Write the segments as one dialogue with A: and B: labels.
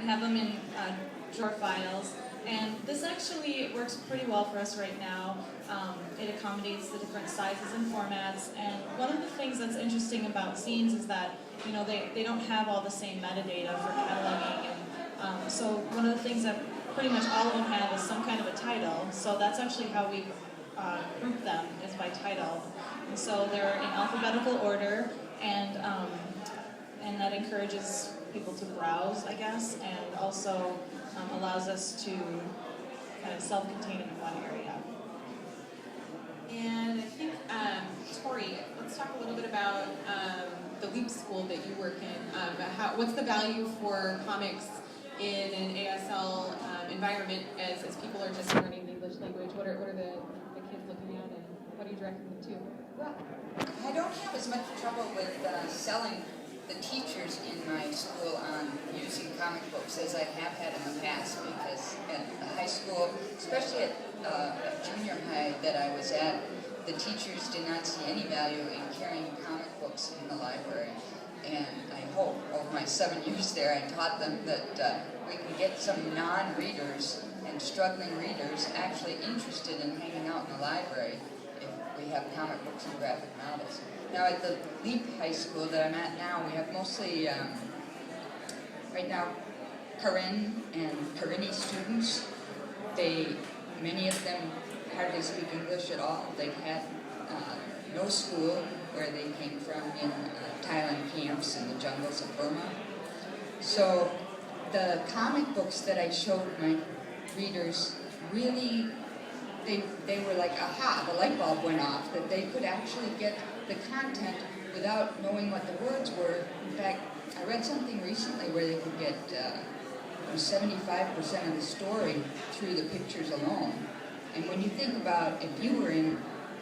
A: We have them in drawer files, and this actually works pretty well for us right now. It accommodates the different sizes and formats, and one of the things that's interesting about zines is that they don't have all the same metadata for cataloging, and so one of the things that pretty much all of them have is some kind of a title. So that's actually how we group them, is by title. And so they're in alphabetical order, and that encourages people to browse, I guess, and also allows us to kind of self-contain in one area.
B: And I think, Tori, let's talk a little bit about the LEAP school that you work in. What's the value for comics in an ASL environment as people are just learning the English language? What are the kids looking at, and what are you directing them to?
C: Well, I don't have as much trouble with selling the teachers in my school on using comic books as I have had in the past, because at the high school, especially at junior high that I was at, the teachers did not see any value in carrying comic books in the library. And I hope over my 7 years there I taught them that we can get some non-readers and struggling readers actually interested in hanging out in the library if we have comic books and graphic novels. Now at the LEAP high school that I'm at now, we have mostly, right now, Karen and Karini students. Many of them hardly speak English at all. They've had no school where they came from in Thailand camps in the jungles of Burma. So the comic books that I showed my readers really, they were like, aha, the light bulb went off, that they could actually get the content without knowing what the words were. In fact, I read something recently where they could get 75% of the story through the pictures alone. And when you think about if you were in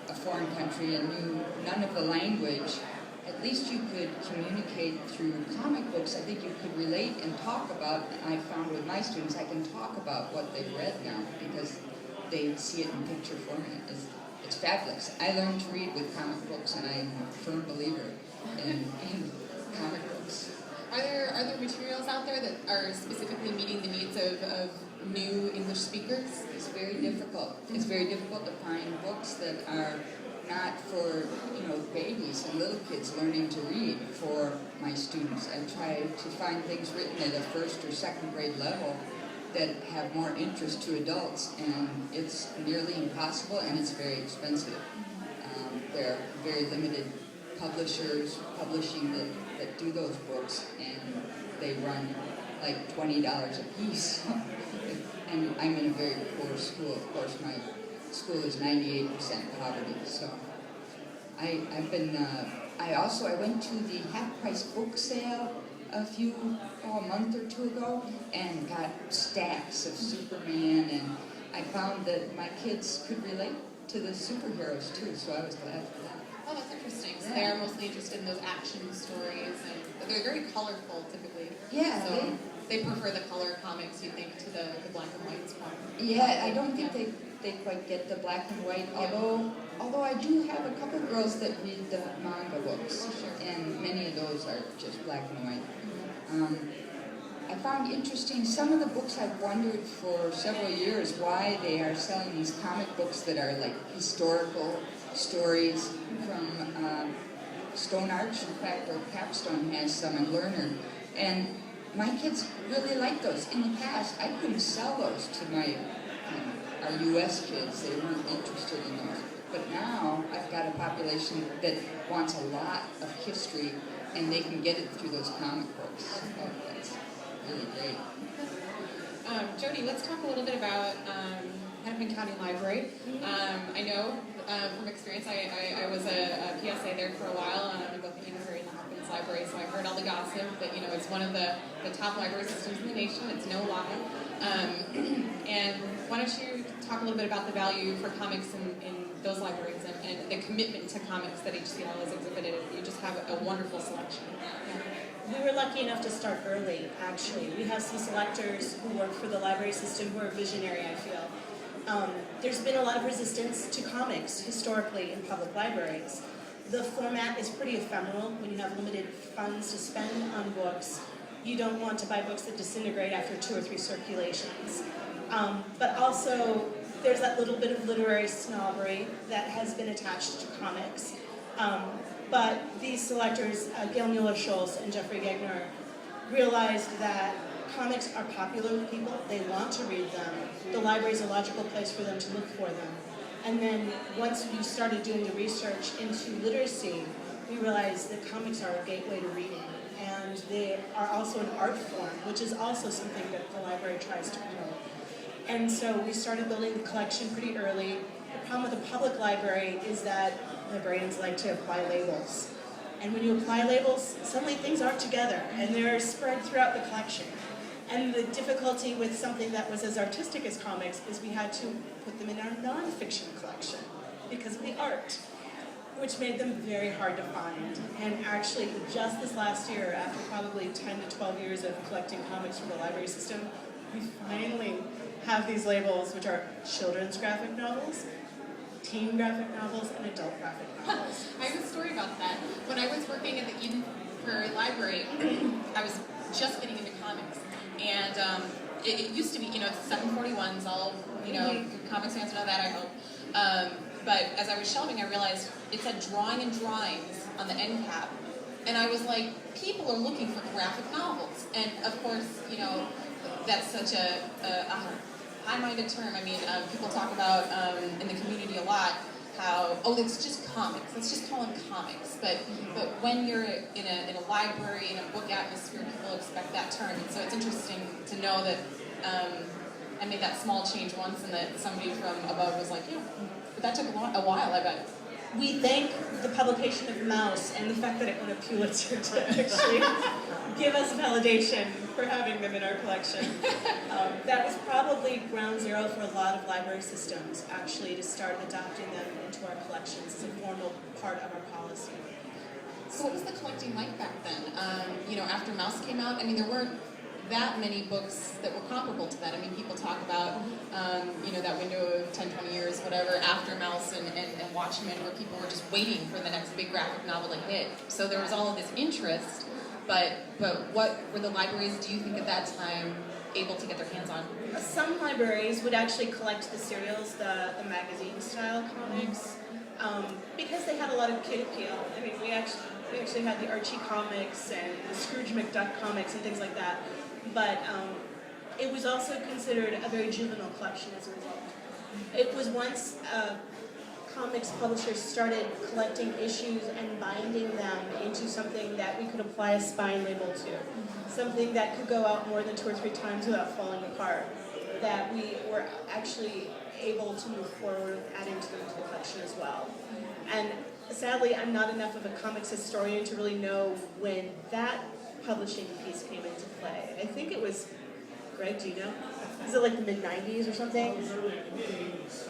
C: a foreign country and knew none of the language, at least you could communicate through comic books. I think you could relate and talk about, and I found with my students, I can talk about what they've read now because they see it in picture form. It's fabulous. I learned to read with comic books, and I'm a firm believer in comic books.
B: Are there materials out there that are specifically meeting the needs of new English speakers?
C: It's very difficult. It's very difficult to find books that are not for babies and little kids learning to read for my students. I try to find things written at a first or second grade level that have more interest to adults, and it's nearly impossible, and it's very expensive. There are very limited publishers publishing that do those books, and they run like $20 a piece. And I'm in a very poor school. Of course, my school is 98% poverty. So I went to the half-price book sale a month or two ago, and got stacks of Superman, and I found that my kids could relate to the superheroes too, so I was glad for that.
B: Oh, that's interesting. So they're mostly interested in those action stories, but they're very colorful typically.
C: Yeah.
B: So they prefer the color comics, you think, to the black and white one.
C: Yeah, I don't think they quite get the black and white, although I do have a couple girls that read the manga books, and many of those are just black and white. I found interesting, some of the books I've wondered for several years why they are selling these comic books that are like historical stories from Stone Arch. In fact, or Capstone has some, and Lerner. And my kids really like those. In the past, I couldn't sell those to our U.S. kids. They weren't interested in those. But now I've got a population that wants a lot of history, and they can get it through those comic books. Oh, that's really great.
B: Jody, let's talk a little bit about Hennepin County Library. I know from experience, I was a PSA there for a while, in both the Kingsbury and the Hopkins Library, so I heard all the gossip that it's one of the top library systems in the nation. It's no lie. And why don't you talk a little bit about the value for comics in those libraries and the commitment to comics that HCL has exhibited. You just have a wonderful selection.
D: We were lucky enough to start early, actually. We have some selectors who work for the library system who are visionary, I feel. There's been a lot of resistance to comics historically in public libraries. The format is pretty ephemeral when you have limited funds to spend on books. You don't want to buy books that disintegrate after 2 or 3 circulations. But also, there's that little bit of literary snobbery that has been attached to comics. But these selectors, Gail Mueller-Schultz and Jeffrey Gegner, realized that comics are popular with people. They want to read them. The library is a logical place for them to look for them. And then once we started doing the research into literacy, we realized that comics are a gateway to reading. And they are also an art form, which is also something that the library tries to promote. And so we started building the collection pretty early. The problem with a public library is that librarians like to apply labels. And when you apply labels, suddenly things aren't together, and they're spread throughout the collection. And the difficulty with something that was as artistic as comics is we had to put them in our nonfiction collection because of the art, which made them very hard to find. And actually, just this last year, after probably 10 to 12 years of collecting comics from the library system, we finally have these labels, which are children's graphic novels, teen graphic novels, and adult graphic novels.
B: I have a story about that. When I was working at the Eden Prairie Library, I was just getting into comics. And it used to be, it's 741s, all, comics fans know that, I hope. But as I was shelving, I realized it said drawing and drawings on the end cap. And I was like, people are looking for graphic novels. And of course, that's such a high-minded term. I mean, people talk about in the community a lot how, it's just comics. Let's just call them comics. But when you're in a library, in a book atmosphere, people expect that term. And so it's interesting to know that I made that small change once, and that somebody from above was like, but that took a while, I bet.
D: We thank the publication of Mouse and the fact that it won a Pulitzer to actually give us validation for having them in our collection. That was probably ground zero for a lot of library systems, actually, to start adopting them into our collections as a formal part of our policy.
B: So what was the collecting like back then? After Mouse came out, I mean, there weren't that many books that were comparable to that. I mean, people talk about, that window of 10, 20 years, whatever, after Mouse and Watchmen, where people were just waiting for the next big graphic novel to hit. So there was all of this interest, but what were the libraries, do you think, at that time able to get their hands on?
D: Some libraries would actually collect the serials, the magazine-style comics, because they had a lot of kid appeal. I mean, we actually had the Archie comics and the Scrooge McDuck comics and things like that. But it was also considered a very juvenile collection as a result. It was once comics publishers started collecting issues and binding them into something that we could apply a spine label to, something that could go out more than 2 or 3 times without falling apart, that we were actually able to move forward with adding to them to the collection as well. And sadly, I'm not enough of a comics historian to really know when that publishing piece came into play. I think it was, Greg, do you know? Is it like the mid-90s or something?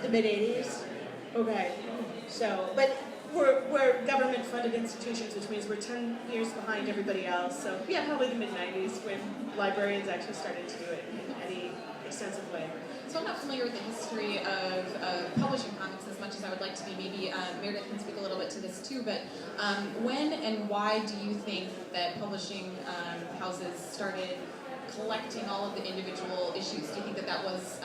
D: The mid-80s? Okay. So, but we're government-funded institutions, which means we're 10 years behind everybody else. So, yeah, probably the mid-90s when librarians actually started to do it in any extensive way.
B: So I'm not familiar with the history of publishing comics as much as I would like to be. Maybe Meredith can speak a little bit to this too, but when and why do you think that publishing houses started collecting all of the individual issues? Do you think that was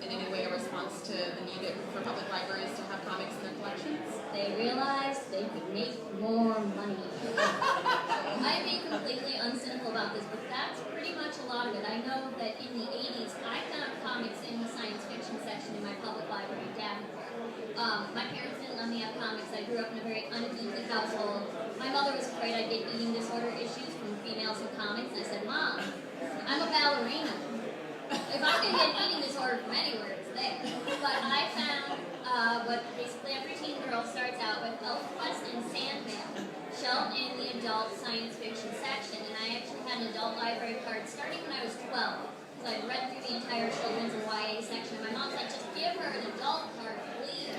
B: in any way a response to the need for public libraries to have comics in their collections?
E: They realized they could make more money. I'm being completely uncynical about this, but that's pretty much a lot of it. I know that in the 80s, I found comics in the science fiction section in my public library in Davenport. My parents didn't let me have comics. I grew up in a very uneasy household. My mother was afraid I'd get eating disorder issues from females in comics, and I said, Mom, I'm a ballerina. If I can get eating disorder from anywhere, it's there. But I found what basically every teen girl starts out with, ElfQuest and Sandman, shelved in the adult science fiction section, and I actually had an adult library card starting when I was 12. So I'd read through the entire children's and YA section, and my mom's like, just give her an adult card, please.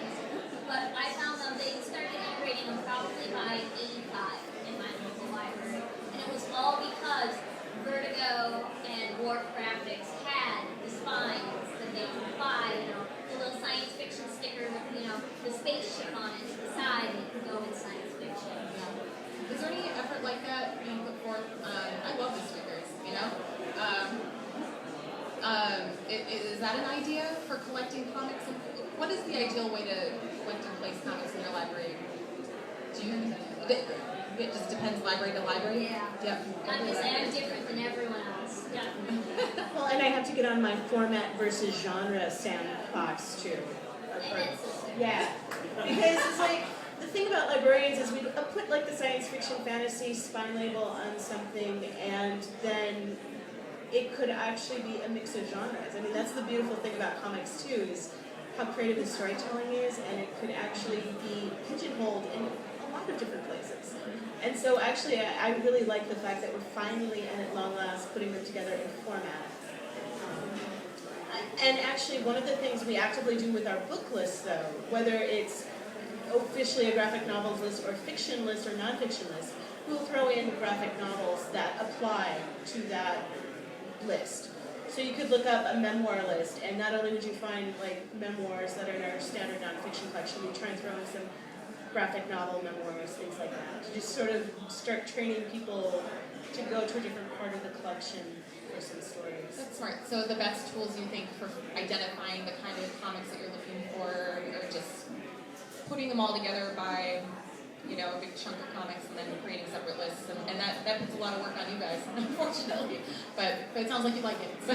E: But I found them, they started integrating them probably by 85 in my local library. And it was all because Vertigo and Warp Graphics had the spines that they could buy, the little science fiction sticker with, the spaceship on it to the side, and it could go in science fiction.
B: Is there any effort like that being put forth? I love the stickers. the ideal way to place comics in your library? Do you? It just depends library to library.
E: Yeah.
B: Yep.
E: I have to say I'm different than everyone else. Definitely.
D: Well, and I have to get on my format versus genre sandbox too.
E: And that's so sad.
D: Yeah, because it's like, the thing about librarians is we put like the science fiction fantasy spine label on something, and then it could actually be a mix of genres. I mean, that's the beautiful thing about comics too, is how creative the storytelling is, and it could actually be pigeonholed in a lot of different places. And so actually, I really like the fact that we're finally, and at long last, putting them together in format. And actually, one of the things we actively do with our book list, though, whether it's officially a graphic novels list or fiction list or nonfiction list, we'll throw in graphic novels that apply to that list. So you could look up a memoir list, and not only would you find like memoirs that are in our standard nonfiction collection, we try and throw in some graphic novel memoirs, things like that, to just sort of start training people to go to a different part of the collection for some stories.
B: That's smart. So the best tools you think for identifying the kind of comics that you're looking for are just putting them all together by, a big chunk of comics and then creating separate lists. And that puts a lot of work on you guys, unfortunately. But it sounds like you like it. So.